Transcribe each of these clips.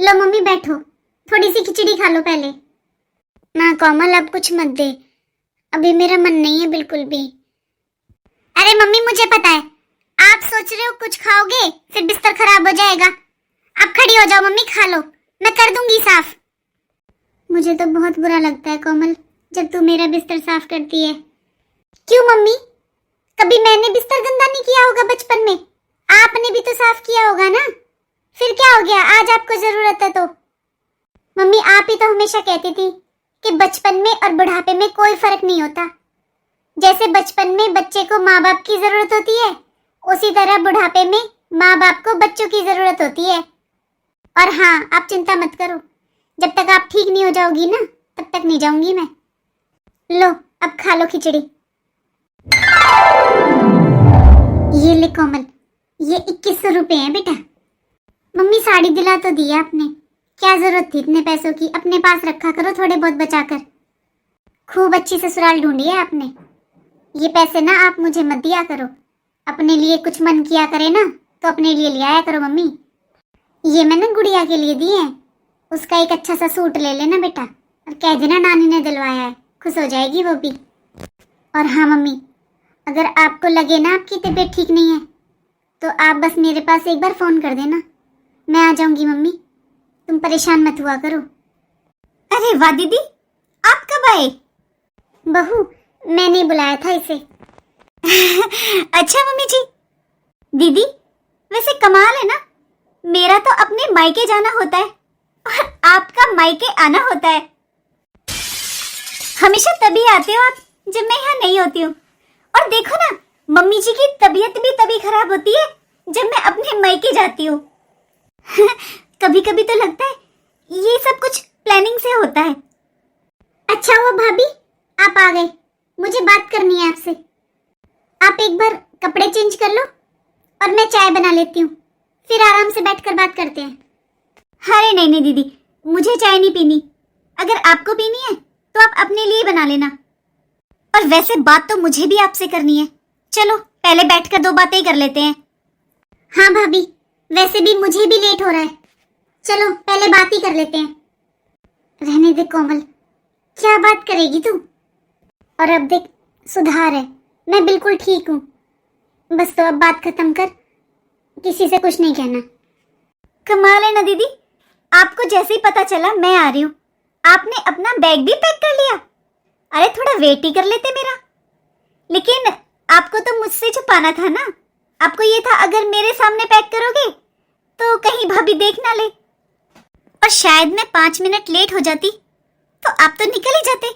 लो mummy बैठो, थोड़ी सी खिचड़ी खा लो पहले। ना कोमल अब कुछ मत दे, अभी मेरा मन नहीं है बिल्कुल भी। अरे मम्मी मुझे पता है, आप सोच रहे हो कुछ खाओगे फिर बिस्तर खराब हो जाएगा। आप खड़ी हो जाओ मम्मी, खा लो, मैं कर दूंगी साफ। मुझे तो बहुत बुरा लगता है कोमल जब तू मेरा बिस्तर साफ करती है। क्यों मम्मी, कभी मैंने बिस्तर गंदा नहीं किया होगा बचपन में? आपने भी तो साफ किया होगा ना, फिर क्या हो गया आज आपको जरूरत है तो? मम्मी आप ही तो हमेशा कहती थी कि बचपन में और बुढ़ापे में कोई फर्क नहीं होता। जैसे बचपन में बच्चे को माँ बाप की जरूरत होती है, उसी तरह बुढ़ापे में माँ बाप को बच्चों की जरूरत होती है। और हाँ, आप चिंता मत करो, जब तक आप ठीक नहीं हो जाओगी ना तब तक नहीं जाऊंगी मैं। लो अब खा लो खिचड़ी। ये ले कोमल, ये 2100 रुपए हैं बेटा। मम्मी साड़ी दिला तो दी आपने, क्या जरूरत थी इतने पैसों की? अपने पास रखा करो थोड़े बहुत बचाकर। खूब अच्छी ससुराल ढूंढी है आपने। ये पैसे ना आप मुझे मत दिया करो, अपने लिए कुछ मन किया करे ना तो अपने लिए ले आया करो मम्मी। ये मैंने गुड़िया के लिए दिए हैं, उसका एक अच्छा सा सूट ले लेना बेटा और कह देना नानी ने दिलवाया है, खुश हो जाएगी वो भी। और हाँ मम्मी, अगर आपको लगे ना आपकी तबीयत ठीक नहीं है तो आप बस मेरे पास एक बार फोन कर देना, मैं आ जाऊंगी मम्मी, तुम परेशान मत हुआ करो। अरे वाह दीदी, आप कब आए? बहू मैंने बुलाया था इसे। अच्छा मम्मी जी। दीदी वैसे कमाल है ना, मेरा तो अपने मायके जाना होता है और आपका मायके आना होता है। हमेशा तभी आते हो आप जब मैं यहाँ नहीं होती हूँ। और देखो ना, मम्मी जी की तबीयत भी तभी खराब होती है जब मैं अपने मायके जाती हूँ। कभी कभी तो लगता है ये सब कुछ प्लानिंग से होता है। अच्छा हुआ भाभी आप आ गए, मुझे बात करनी है आपसे। आप एक बार कपड़े चेंज कर लो और मैं चाय बना लेती हूँ, फिर आराम से बैठकर बात करते हैं। अरे नहीं नहीं दीदी, मुझे चाय नहीं पीनी, अगर आपको पीनी है तो आप अपने लिए बना लेना। और वैसे बात तो मुझे भी आपसे करनी है, चलो पहले बैठकर दो बातें ही कर लेते हैं। हाँ भाभी, वैसे भी मुझे भी लेट हो रहा है, चलो पहले बात ही कर लेते हैं। रहने दे कोमल, क्या बात करेगी तू? और अब देख सुधार है, मैं बिल्कुल ठीक हूँ, बस तो अब बात खत्म कर, किसी से कुछ नहीं कहना। कमाल है ना दीदी, आपको जैसे ही पता चला मैं आ रही हूँ आपने अपना बैग भी पैक कर लिया। अरे थोड़ा वेट ही कर लेते मेरा। लेकिन आपको तो मुझसे छुपाना था ना, आपको ये था अगर मेरे सामने पैक करोगे तो कहीं भाभी देख ना ले, और शायद मैं 5 मिनट लेट हो जाती तो आप तो निकल ही जाते।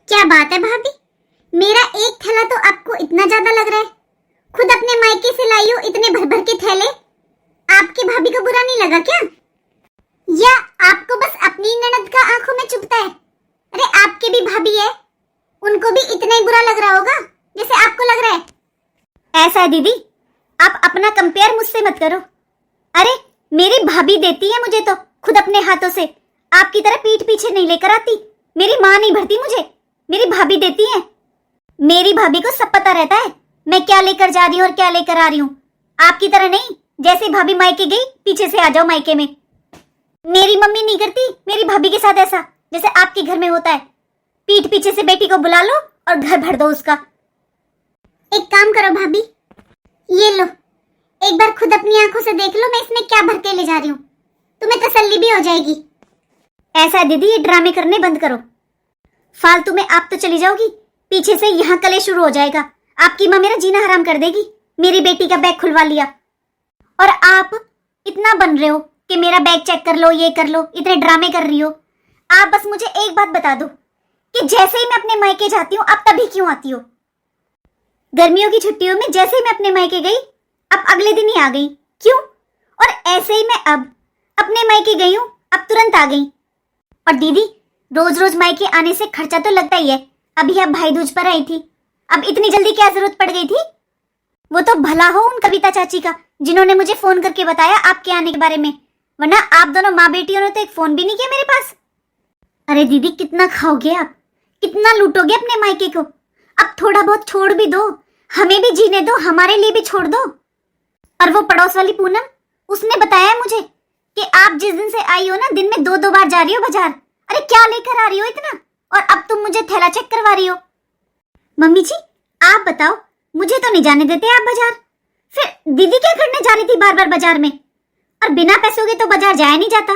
क्या बात है भाभी, मेरा एक थैला तो आपको इतना ज्यादा लग रहा है? खुद अपने मायके से लाई हो इतने भर भर के थैले, आपकी भाभी को बुरा नहीं लगा क्या? या आपको बस अपनी ननद का आंखों में चुभता है? अरे आपके भी भाभी है, उनको भी इतना ही बुरा लग रहा होगा जैसे आपको लग रहा है। ऐसा है दीदी, आप अपना कंपेयर मुझसे मत करो। अरे मेरी भाभी देती है मुझे तो खुद अपने हाथों से, आपकी तरह पीठ पीछे नहीं लेकर आती। मेरी माँ नहीं भरती मुझे, मेरी भाभी देती है। मेरी भाभी को सब पता रहता है मैं क्या लेकर जा रही हूँ और क्या लेकर आ रही हूँ, आपकी तरह नहीं जैसे भाभी मायके गई पीछे से आ जाओ मायके में। मेरी मम्मी नहीं करती मेरी भाभी के साथ ऐसा जैसे आपके घर में होता है, पीठ पीछे से बेटी को बुला लो और घर भर दो उसका। एक काम करो भाभी, ये लो एक बार खुद अपनी आंखों से देख लो मैं इसमें क्या भर के ले जा रही हूँ, तुम्हें तसल्ली भी हो जाएगी। ऐसा है दीदी, ये ड्रामे करने बंद करो, फालतू में आप तो चली जाओगी, पीछे से यहाँ कले शुरू हो जाएगा, आपकी माँ मेरा जीना हराम कर देगी। मेरी बेटी का बैग खुलवा लिया और आप इतना बन रहे हो कि मेरा बैग चेक कर लो, ये कर लो, इतने ड्रामे कर रही हो। आप बस मुझे एक बात बता दो कि जैसे ही मैं अपने मायके जाती हूँ आप तभी क्यों आती हो? गर्मियों की छुट्टियों में जैसे ही मैं अपने मायके गई अब अगले दिन ही आ गई, क्यों? और ऐसे ही मैं अब अपने मायके गई हूँ, अब तुरंत आ गई। और दीदी रोज रोज मायके आने से खर्चा तो लगता ही है, अभी आप भाई दूज पर आई थी, अब इतनी जल्दी क्या जरूरत पड़ गई थी? वो तो भला हो उन कविता चाची का जिन्होंने मुझे फोन करके बताया आपके आने के बारे में, वरना आप दोनों माँ बेटियों ने तो एक फोन भी नहीं किया मेरे पास। अरे दीदी कितना खाओगे आप, कितना लूटोगे अपने मायके को? अब थोड़ा बहुत छोड़ भी दो, हमें भी जीने दो, हमारे लिए भी छोड़ दो। और वो पड़ोस वाली पूनम, उसने बताया मुझे कि आप जिस दिन से आई हो ना, दिन में 2-2 बार जा रही हो बाजार। अरे क्या लेकर आ रही हो इतना? और अब तुम मुझे थैला चेक करवा रही हो। मम्मी जी आप बताओ, मुझे तो नहीं जाने देते आप बाजार। फिर दीदी क्या करने जा रही थी बार बार बाजार में? और बिना पैसों के तो बाजार जाया नहीं जाता।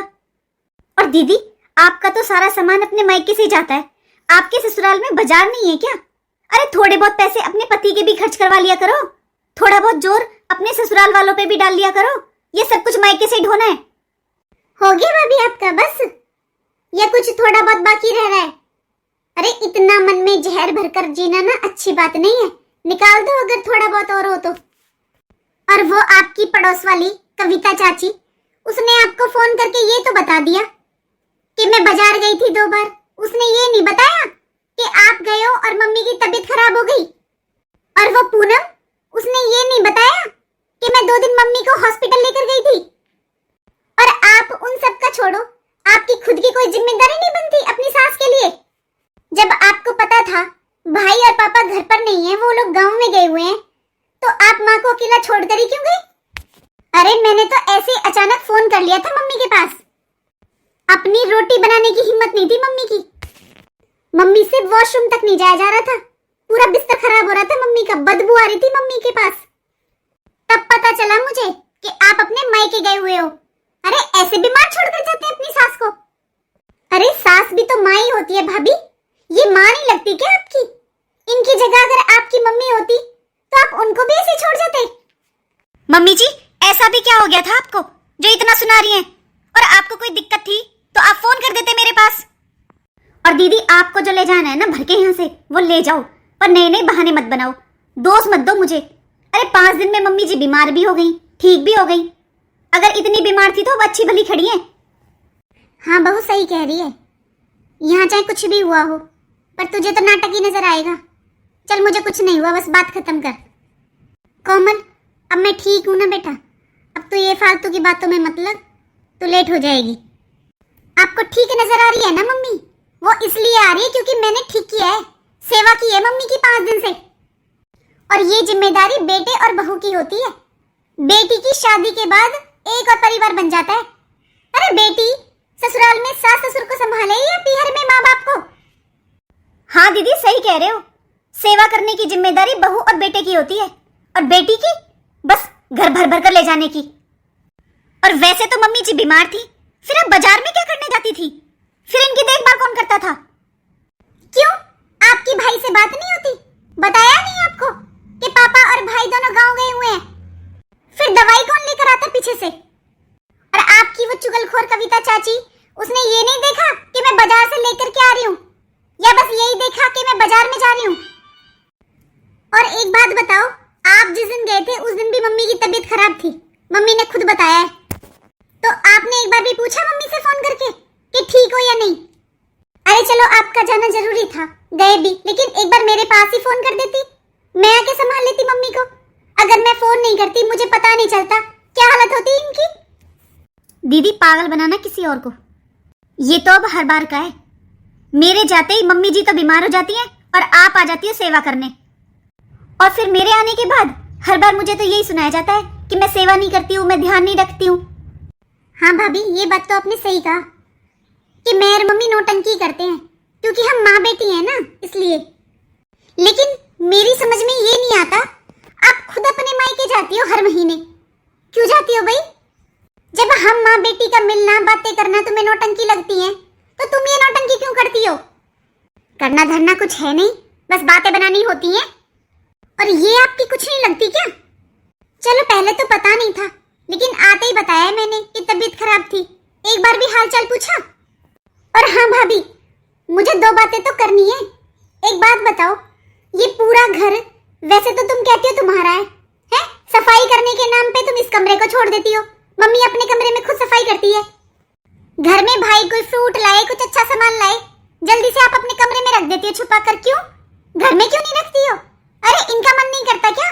और दीदी आपका तो सारा सामान अपने मायके से जाता है, आपके ससुराल में बाजार नहीं है क्या? अरे थोड़े बहुत पैसे अपने पति के भी खर्च करवा लिया करो, थोड़ा बहुत जोर अपने ससुराल वालों पे भी डाल लिया करो। ये सब कुछ मायके से ढोना है। हो गया भाभी आपका बस, या कुछ थोड़ा बहुत बाकी रह रहा है? अरे इतना मन में जहर भरकर जीना ना अच्छी बात नहीं है, निकाल दो अगर थोड़ा बहुत और हो तो। और वो आपकी पड़ोस वाली कविता चाची, उसने आपको फोन करके ये तो बता दिया कि मैं बाजार गई थी 2 बार। उसने ये नहीं बताया कि आप गए हो और मम्मी की तबीयत खराब हो गई। और वो पूनम, उसने ये नहीं बताया कि मैं 2 दिन मम्मी को हॉस्पिटल लेकर गई थी। और आप उन सब का छोड़ो, आपकी खुद की कोई जिम्मेदारी नहीं बनती अपनी सास के लिए? जब आपको पता था भाई और पापा घर पर नहीं है, वो लोग गांव में गए हुए हैं, तो आप माँ को अकेला छोड़कर ही क्यों गई? अरे मैंने तो ऐसे अचानक फोन कर लिया था मम्मी के पास। अपनी रोटी बनाने की हिम्मत नहीं थी मम्मी की। मम्मी से वॉशरूम तक नहीं जाया जा रहा था, पूरा बिस्तर खराब हो रहा था मम्मी का, बदबू आ रही थी मम्मी के पास। तब पता चला मुझे कि आप अपने मायके गए हुए हो। अरे ऐसे बीमार छोड़कर जाते हैं अपनी सास को? अरे सास भी तो माँ ही होती है भाभी, ये माँ नहीं लगती क्या आपकी? इनकी जगह अगर आपकी मम्मी होती तो आप उनको भी ऐसे छोड़ जाते? मम्मी जी ऐसा भी क्या हो गया था आपको जो इतना सुना रही हैं? और आपको कोई दिक्कत थी तो आप फोन कर देते मेरे पास। और दीदी आपको जो ले जाना है ना भर के यहाँ से, वो ले जाओ, पर नए नए बहाने मत बनाओ, दोष मत दो मुझे। अरे 5 दिन में मम्मी जी बीमार भी हो गई, ठीक भी हो गई। अगर इतनी बीमार थी तो वो अच्छी भली खड़ी है। हाँ बहू सही कह रही है, यहाँ चाहे कुछ भी हुआ हो, पर तुझे तो नाटक ही नजर आएगा। चल मुझे कुछ नहीं हुआ, बस बात खत्म कर। कोमल अब मैं ठीक हूं ना बेटा, अब तो ये फालतू की बातों में मत लग, तो लेट हो जाएगी। आपको ठीक नजर आ रही है ना मम्मी? वो इसलिए आ रही है क्योंकि मैंने ठीक किया है, सेवा की है मम्मी की 5 दिन से। और ये जिम्मेदारी बेटे और बहू की होती है। बेटी की शादी के बाद एक और परिवार बन जाता है। अरे बेटी ससुराल में सास ससुर को संभाले या पीहर में माँ बाप को? हाँ दीदी सही कह रहे हो, सेवा करने की जिम्मेदारी बहू और बेटे की होती है, और बेटी की बस घर भर भर कर ले जाने की। और वैसे तो मम्मी जी बीमार थी, फिर अब बाजार में क्या करने जाती थी? फिर इनकी देखभाल कौन करता था? क्यों आपकी भाई से बात नहीं होती? बताया नहीं आपको कि पापा और भाई दोनों गांव गए हुए हैं? फिर दवाई कौन लेकर आता पीछे से? और आपकी वो चुगलखोर कविता चाची, उसने ये नहीं देखा कि मैं बाजार से लेकर के आ रही हूँ, या बस यही देखा कि मैं बाजार में जा रही हूँ? और एक बात बताओ, आप जिस दिन गए थे उस दिन भी मम्मी की तबीयत खराब थी, मम्मी ने खुद बताया है। तो आपने एक बार भी पूछा मम्मी से फोन करके कि ठीक हो या नहीं? अरे चलो आपका जाना जरूरी था, गए भी, लेकिन एक बार मेरे पास ही फोन कर देती, मैं आके संभाल लेती मम्मी को। अगर मैं फोन नहीं करती मुझे पता नहीं चलता क्या हालत होती इनकी। दीदी पागल बनाना किसी और को, ये तो अब हर बार का है। मेरे जाते ही मम्मी जी तो बीमार हो जाती हैं और आप आ जाती हो सेवा करने, और फिर मेरे आने के बाद हर बार मुझे तो यही सुनाया जाता है कि मैं सेवा नहीं करती हूँ, मैं ध्यान नहीं रखती हूँ। हाँ भाभी ये बात तो आपने सही कहा कि मैं और मम्मी नौटंकी करते हैं, क्योंकि हम माँ बेटी हैं ना, इसलिए। लेकिन मेरी समझ में ये नहीं आता, आप खुद अपने मायके जाती हो हर महीने, क्यों जाती हो भाई? जब हम माँ बेटी का मिलना बातें करना तुम्हें नौटंकी लगती है, तो तुम ये नौटंकी क्यों करती हो? करना धरना कुछ है नहीं, बस बातें बनानी होती हैं। और ये आपकी कुछ नहीं लगती क्या? चलो पहले तो पता नहीं था, लेकिन आते ही बताया मैंने कि तबीयत खराब थी, एक बार भी हालचाल पूछा? और हाँ भाभी मुझे 2 बातें तो करनी है। एक बात बताओ, ये पूरा घर वैसे तो तुम कहती हो तुम्हारा है? सफाई करने के नाम पे तुम इस कमरे को छोड़ देती हो, मम्मी अपने कमरे में खुद सफाई करती है। घर में भाई कोई फ्रूट लाए, कुछ अच्छा सामान लाए, जल्दी से आप अपने कमरे में रख देती हो छुपा कर, क्यों? घर में क्यों नहीं रखती हो? अरे इनका मन नहीं करता क्या?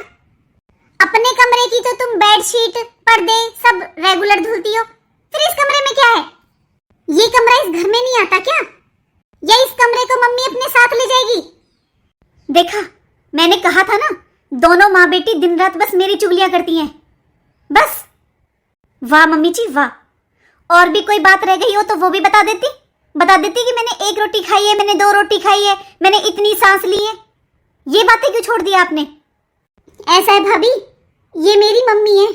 अपने कमरे की तो तुम बेडशीट पर्दे सब रेगुलर धुलती हो, फिर इस कमरे में क्या है? ये कमरा इस घर में नहीं आता क्या? या इस कमरे को मम्मी अपने साथ ले जाएगी? देखा मैंने कहा था ना, दोनों माँ बेटी दिन रात बस मेरी चुगलियां करती हैं, बस। वाह मम्मी जी वाह, और भी कोई बात रह गई हो तो वो भी बता देती कि मैंने 1 रोटी खाई है, मैंने 2 रोटी खाई है, मैंने इतनी सांस ली है। ये बातें क्यों छोड़ दिया आपने? ऐसा है भाभी, ये मेरी मम्मी है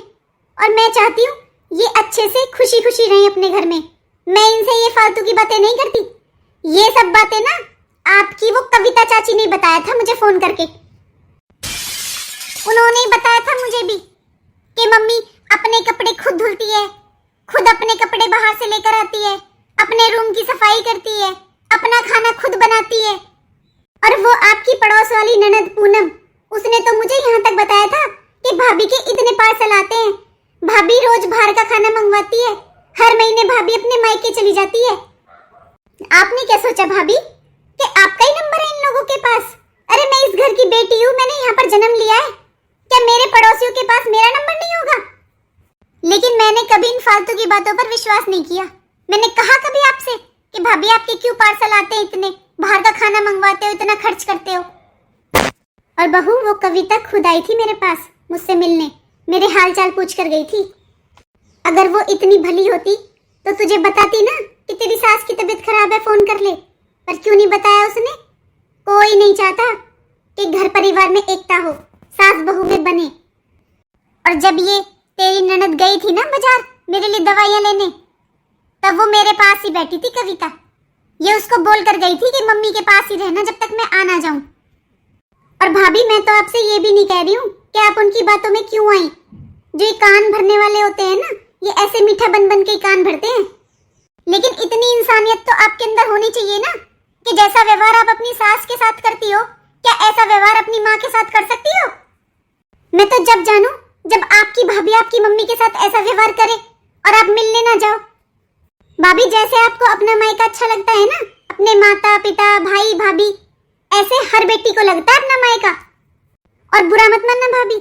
और मैं चाहती हूँ ये अच्छे से खुशी खुशी रहें अपने घर में। मैं इनसे ये फालतू की बातें नहीं करती। ये सब बातें ना आपकी वो कविता चाची ने बताया था मुझे फोन करके। उन्होंने ही बताया था मुझे भी कि मम्मी अपने कपड़े खुद धुलती है, खुद अपने कपड़े बाहर से लेकर आती है, अपने रूम की सफाई करती है, अपना खाना खुद बनाती है। और वो आपकी पड़ोस वाली ननद पूनम, उसने तो मुझे यहाँ तक बताया था कि भाभी के इतने पार्सल आते हैं, भाभी रोज बाहर का खाना मंगवाती है, हर महीने भाभी अपने मायके चली जाती है। आपने क्या सोचा भाभी कि आपका ही नंबर है इन लोगों के पास? अरे मैं इस घर की बेटी हूँ, मैंने यहाँ पर जन्म लिया है, क्या मेरे पड़ोसियों के पास मेरा नंबर नहीं होगा? लेकिन मैंने कभी इन फालतू की बातों पर विश्वास नहीं किया। मैंने कहा कभी आपसे कि भाभी आपके क्यों पार्सल आते हैं इतने, बाहर का खाना मंगवाते हो, इतना खर्च करते हो? और बहू, वो कविता खुद आई थी मेरे पास मुझसे मिलने, मेरे हाल चाल पूछ कर गई थी। अगर वो इतनी भली होती तो तुझे बताती ना कि तेरी सास की तबीयत खराब है, फोन कर ले। पर क्यों नहीं बताया उसने? कोई नहीं चाहता कि घर परिवार में एकता हो, सास बहू में बने। और जब ये तेरी ननद गई थी ना बाजार मेरे लिए दवाइयां लेने, तब वो मेरे पास ही बैठी थी कविता। ये उसको बोल कर गई थी कि मम्मी के पास ही रहना जब तक मैं आ ना जाऊं। और भाभी, मैं तो आपसे ये भी नहीं कह रही हूँ कि आप उनकी बातों में क्यों आई। जो ये कान भरने वाले होते हैं ना, ये ऐसे मीठा बन बन के कान भरते हैं। लेकिन इतनी इंसानियत तो आपके अंदर होनी चाहिए ना कि जैसा व्यवहार आप अपनी सास के साथ करती हो, क्या ऐसा व्यवहार अपनी माँ के साथ कर सकती हो? मैं तो जब जानू जब आपकी भाभी आपकी मम्मी के साथ ऐसा व्यवहार करे और आप मिलने ना जाओ। भाभी, जैसे आपको अपना मायका अच्छा लगता है ना, अपने माता पिता भाई भाभी, ऐसे हर बेटी को लगता है अपना मायका। और बुरा मत मानना भाभी,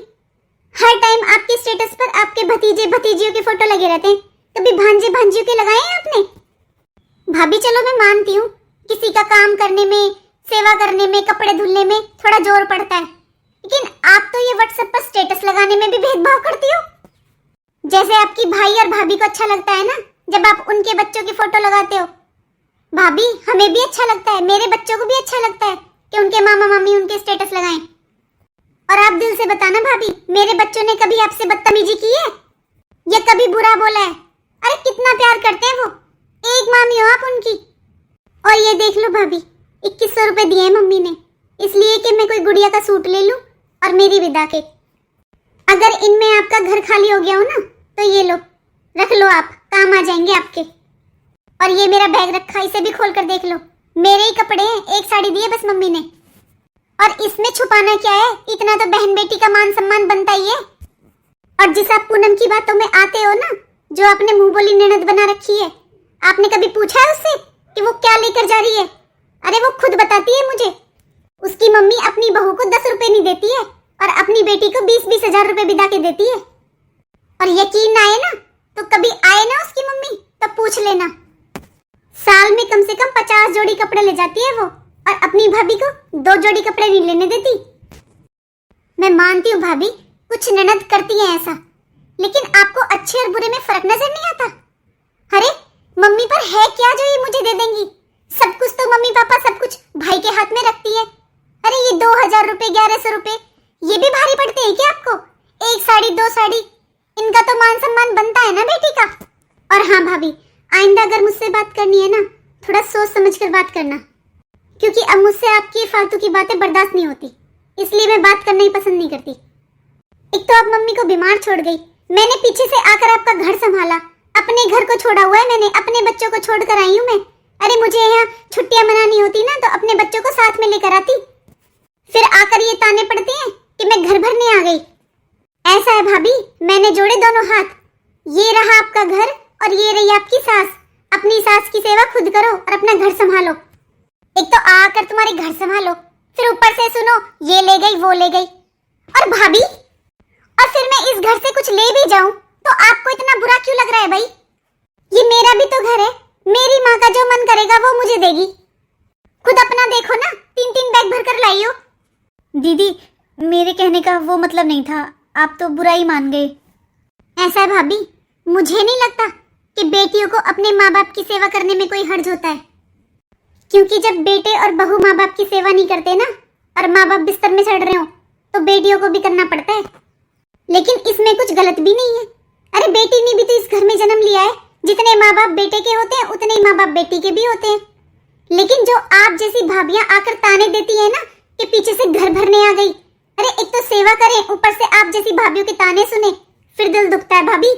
हर टाइम आपके स्टेटस पर आपके भतीजे भतीजियों के फोटो लगे रहते हैं, कभी भांजे भांजियों के लगाए हैं आपने? भाभी चलो मैं मानती हूँ किसी का काम करने में, सेवा करने में, कपड़े धुलने में थोड़ा जोर पड़ता है, लेकिन आप तो ये व्हाट्सएप पर स्टेटस लगाने में भी भेदभाव करती हो। जैसे आपकी भाई और भाभी को अच्छा लगता है ना जब आप उनके बच्चों की फोटो लगाते हो, भाभी हमें भी अच्छा लगता है, मेरे बच्चों को भी अच्छा लगता है कि उनके मामा मामी उनके स्टेटस लगाएं। और आप दिल से बताना भाभी, मेरे बच्चों ने कभी आपसे बदतमीजी की है या कभी बुरा बोला है? अरे कितना प्यार करते हैं वो, एक मामी हो आप उनकी। और ये देख लो भाभी, 2100 रुपए दिए हैं मम्मी ने, इसलिए कि मैं कोई गुड़िया का सूट ले लूं और मेरी विदा के। अगर इनमें आपका घर खाली हो गया हो ना तो ये लो, रख लो, आप काम आ जाएंगे आपके। और ये मेरा बैग रखा, इसे भी खोल कर देख लो, मेरे ही कपड़े हैं, एक साड़ी दी है बस मम्मी ने। और इसमें छुपाना क्या है, इतना तो बहन बेटी का मान सम्मान बनता ही है। और जिस आप पूनम की बातों में आते हो ना, जो आपने मुंह बोली ननद बना रखी है, आपने कभी पूछा है उससे कि वो क्या लेकर जा रही है? अरे वो खुद बताती है मुझे, उसकी मम्मी अपनी बहू को 10 रुपए नहीं देती है और अपनी बेटी को 20-20 हजार रुपए बिदा के देती है। और यकीन ना आए ना तो कभी आए ना उसकी मम्मी तब पूछ लेना। साल में कम से कम 50 जोड़ी कपड़े ले जाती है वो, और अपनी भाभी को 2 जोड़ी कपड़े नहीं लेने देती। मैं मानती हूँ भाभी, कुछ ननद करती है ऐसा, लेकिन आपको अच्छे और बुरे में फर्क नजर नहीं आता? अरे मम्मी पर है क्या जो ये मुझे दे देंगी? सब कुछ तो मम्मी पापा सब कुछ भाई के हाथ में रखती है। अरे ये 2000 रुपए 1100 रुपए ये भी भारी पड़ते हैं क्या आपको? एक साड़ी 2 साड़ी, इनका तो मान सम्मान बनता है ना बेटी का। और हाँ भाभी, आइंदा अगर मुझसे बात करनी है ना, थोड़ा सोच समझ कर बात करना, क्योंकि अब मुझसे आपकी फालतू की बातें बर्दाश्त नहीं होती, इसलिए मैं बात करना ही पसंद नहीं करती। एक तो आप मम्मी को बीमार छोड़ गई, मैंने पीछे से आकर आपका घर संभाला, अपने घर को छोड़ा हुआ है मैंने, अपने बच्चों को छोड़कर आई हूँ मैं। अरे मुझे यहाँ छुट्टियां मनानी होती ना तो अपने बच्चों को साथ में लेकर आती, फिर आकर ये ताने पड़ते हैं कि मैं घर भरने आ गई। ऐसा है भाभी, मैंने जोड़े दोनों हाथ, ये रहा आपका घर और ये रही आपकी सास। अपनी सास की सेवा खुद करो और अपना घर संभालो। एक तो आकर तुम्हारे घर संभालो, फिर ऊपर से सुनो ये ले गई वो ले गई। और भाभी, और फिर मैं इस घर से कुछ ले भी जाऊं तो आपको इतना बुरा क्यों लग रहा है भाई? ये मेरा भी तो घर है, मेरी माँ का जो मन करेगा वो मुझे देगी। खुद अपना देखो ना, 3-3 बैग भर कर लाई हो। दीदी, मेरे कहने का वो मतलब नहीं था, आप तो बुरा ही मान गए। ऐसा है भाभी, मुझे नहीं लगता कि बेटियों को अपने माँ बाप की सेवा करने में कोई हर्ज होता है, क्योंकि जब बेटे और बहू माँ बाप की सेवा नहीं करते ना, और माँ बाप बिस्तर में चढ़ रहे हो, तो बेटियों को भी करना पड़ता है। लेकिन इसमें कुछ गलत भी नहीं है। अरे बेटी ने भी तो इस घर में जन्म लिया है। जितने माँ बाप बेटे के होते हैं उतने ही माँ बाप बेटी के भी होते हैं। लेकिन जो आप जैसी भाभियां आकर ताने देती है ना कि पीछे से घर भरने आ गई, अरे एक तो सेवा करें, ऊपर से आप जैसी भाभियों के ताने सुने, फिर दिल दुखता है भाभी।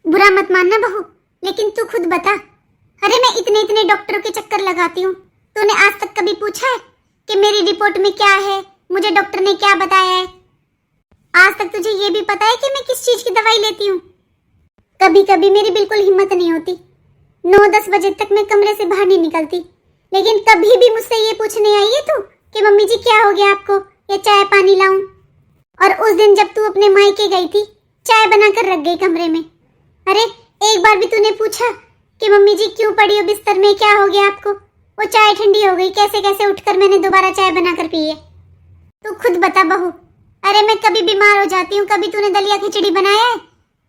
बुरा मत मानना बहू, लेकिन तू खुद बता, अरे मैं इतने इतने डॉक्टरों के चक्कर लगाती हूँ, तूने आज तक कभी पूछा है कि मेरी रिपोर्ट में क्या है, मुझे डॉक्टर ने क्या बताया है? आज तक तुझे ये भी पता है कि मैं किस चीज की दवाई लेती हूँ? कभी कभी मेरी बिल्कुल हिम्मत नहीं होती, 9-10 बजे तक मैं कमरे से बाहर नहीं निकलती, लेकिन कभी भी मुझसे ये पूछने आई है तू कि मम्मी जी क्या हो गया आपको, या चाय पानी लाऊं? और उस दिन जब तू अपने मायके गई थी, चाय बनाकर रख गई कमरे में। अरे एक बार भी तूने पूछा कि मम्मी जी क्यों पड़ी हो बिस्तर में, क्या हो गया आपको? वो चाय ठंडी हो गई, कैसे कैसे उठकर मैंने दोबारा चाय बनाकर पी है। तू खुद बता बहू। अरे मैं कभी बीमार हो जाती हूँ, कभी तूने दलिया खिचड़ी बनाया है?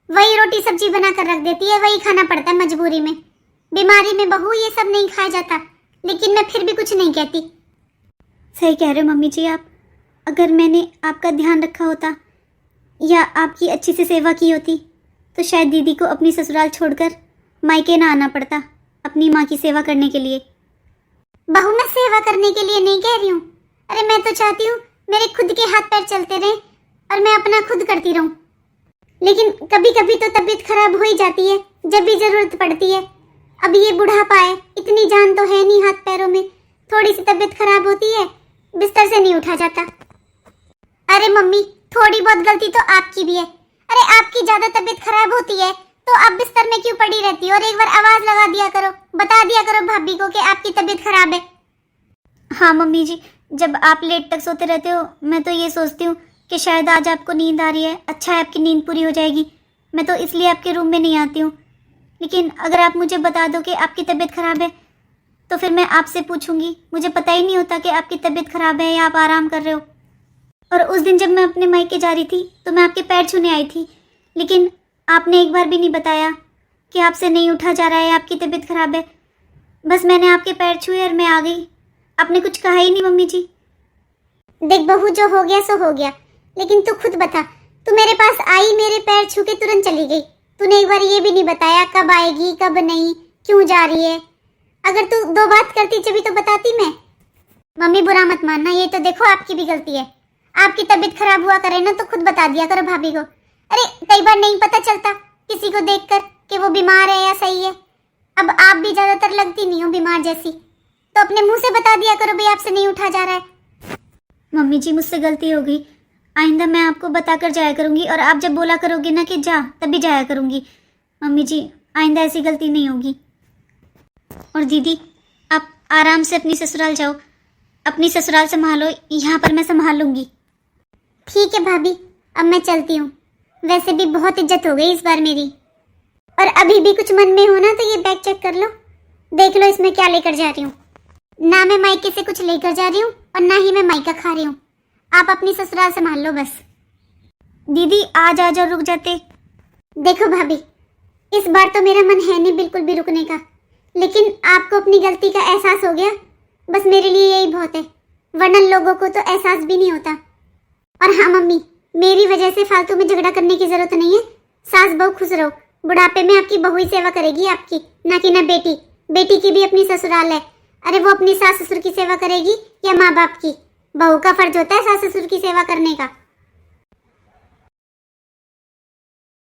वही रोटी सब्जी बनाकर रख देती है, वही खाना पड़ता है मजबूरी में। बीमारी में बहू ये सब नहीं खाया जाता, लेकिन मैं फिर भी कुछ नहीं कहती। सही कह रहे हो मम्मी जी आप। अगर मैंने आपका ध्यान रखा होता या आपकी अच्छी से सेवा की होती, तो शायद दीदी को अपनी ससुराल छोड़कर मायके ना आना पड़ता अपनी माँ की सेवा करने के लिए। बहू मैं सेवा करने के लिए नहीं कह रही हूँ। अरे मैं तो चाहती हूँ मेरे खुद के हाथ पैर चलते रहें और मैं अपना खुद करती रहूं। लेकिन कभी कभी तो तबीयत खराब हो ही जाती है, जब भी जरूरत पड़ती है। अब ये बुढ़ापा है, इतनी जान तो है नहीं हाथ पैरों में, थोड़ी सी तबीयत खराब होती है, बिस्तर से नहीं उठा जाता। अरे मम्मी थोड़ी बहुत गलती तो आपकी भी है। अरे आपकी ज्यादा तबीयत खराब होती है तो आप बिस्तर में क्यों पड़ी रहती हो? और एक बार आवाज लगा दिया करो, बता दिया करो भाभी को कि आपकी तबीयत खराब है। हाँ मम्मी जी, जब आप लेट तक सोते रहते हो, मैं तो ये सोचती हूँ कि शायद आज आपको नींद आ रही है, अच्छा है आपकी नींद पूरी हो जाएगी, मैं तो इसलिए आपके रूम में नहीं आती हूँ। लेकिन अगर आप मुझे बता दो कि आपकी तबीयत खराब है, तो फिर मैं आपसे पूछूंगी। मुझे पता ही नहीं होता कि आपकी तबीयत खराब है या आप आराम कर रहे हो। और उस दिन जब मैं अपने मायके जा रही थी तो मैं आपके पैर छूने आई थी, लेकिन आपने एक बार भी नहीं बताया कि आपसे नहीं उठा जा रहा है, आपकी तबीयत खराब है। बस मैंने आपके पैर छुए और मैं आ गई, आपने कुछ कहा ही नहीं मम्मी जी। देख बहू, जो हो गया सो हो गया, लेकिन तू खुद बता, तू मेरे पास आई, मेरे पैर छू के तुरंत चली गई। तूने एक बार ये भी नहीं बताया कब आएगी कब नहीं, क्यों जा रही है। अगर तू 2 बात करती जब तो बताती मैं। मम्मी बुरा मत मानना, ये तो देखो आपकी भी गलती है। आपकी तबीयत खराब हुआ करे ना तो खुद बता दिया करो भाभी को। अरे कई बार नहीं पता चलता किसी को देखकर कि वो बीमार है या सही है। अब आप भी ज्यादातर लगती नहीं हो बीमार जैसी, तो अपने मुंह से बता दिया करो भाई आपसे नहीं उठा जा रहा है। मम्मी जी मुझसे गलती हो गई, आइंदा मैं आपको बताकर जाया करूंगी, और आप जब बोला करोगी ना कि जा, तभी जाया करूंगी। मम्मी जी आइंदा ऐसी गलती नहीं होगी। और दीदी आप आराम से अपनी ससुराल जाओ, अपनी ससुराल संभालो, यहाँ पर मैं संभाल लूंगी। ठीक है भाभी, अब मैं चलती हूँ। वैसे भी बहुत इज्जत हो गई इस बार मेरी। और अभी भी कुछ मन में हो ना तो ये बैग चेक कर लो, देख लो इसमें क्या लेकर जा रही हूँ। ना मैं मायके से कुछ लेकर जा रही हूँ और ना ही मैं मायका खा रही हूँ। आप अपनी ससुराल संभाल लो बस। दीदी आज आ जाओ, रुक जाते। देखो भाभी, इस बार तो मेरा मन है नहीं बिल्कुल भी रुकने का, लेकिन आपको अपनी गलती का एहसास हो गया, बस मेरे लिए यही बहुत है, वरना लोगों को तो एहसास भी नहीं होता। और हाँ मम्मी, मेरी वजह से फालतू में झगड़ा करने की जरूरत नहीं है। सास बहू खुश रहो, बुढ़ापे में आपकी बहू ही सेवा करेगी आपकी, ना कि ना बेटी। बेटी की भी अपनी ससुराल है। अरे वो अपनी सास ससुर की सेवा करेगी या माँ बाप की? बहू का फर्ज होता है सास ससुर की सेवा करने का।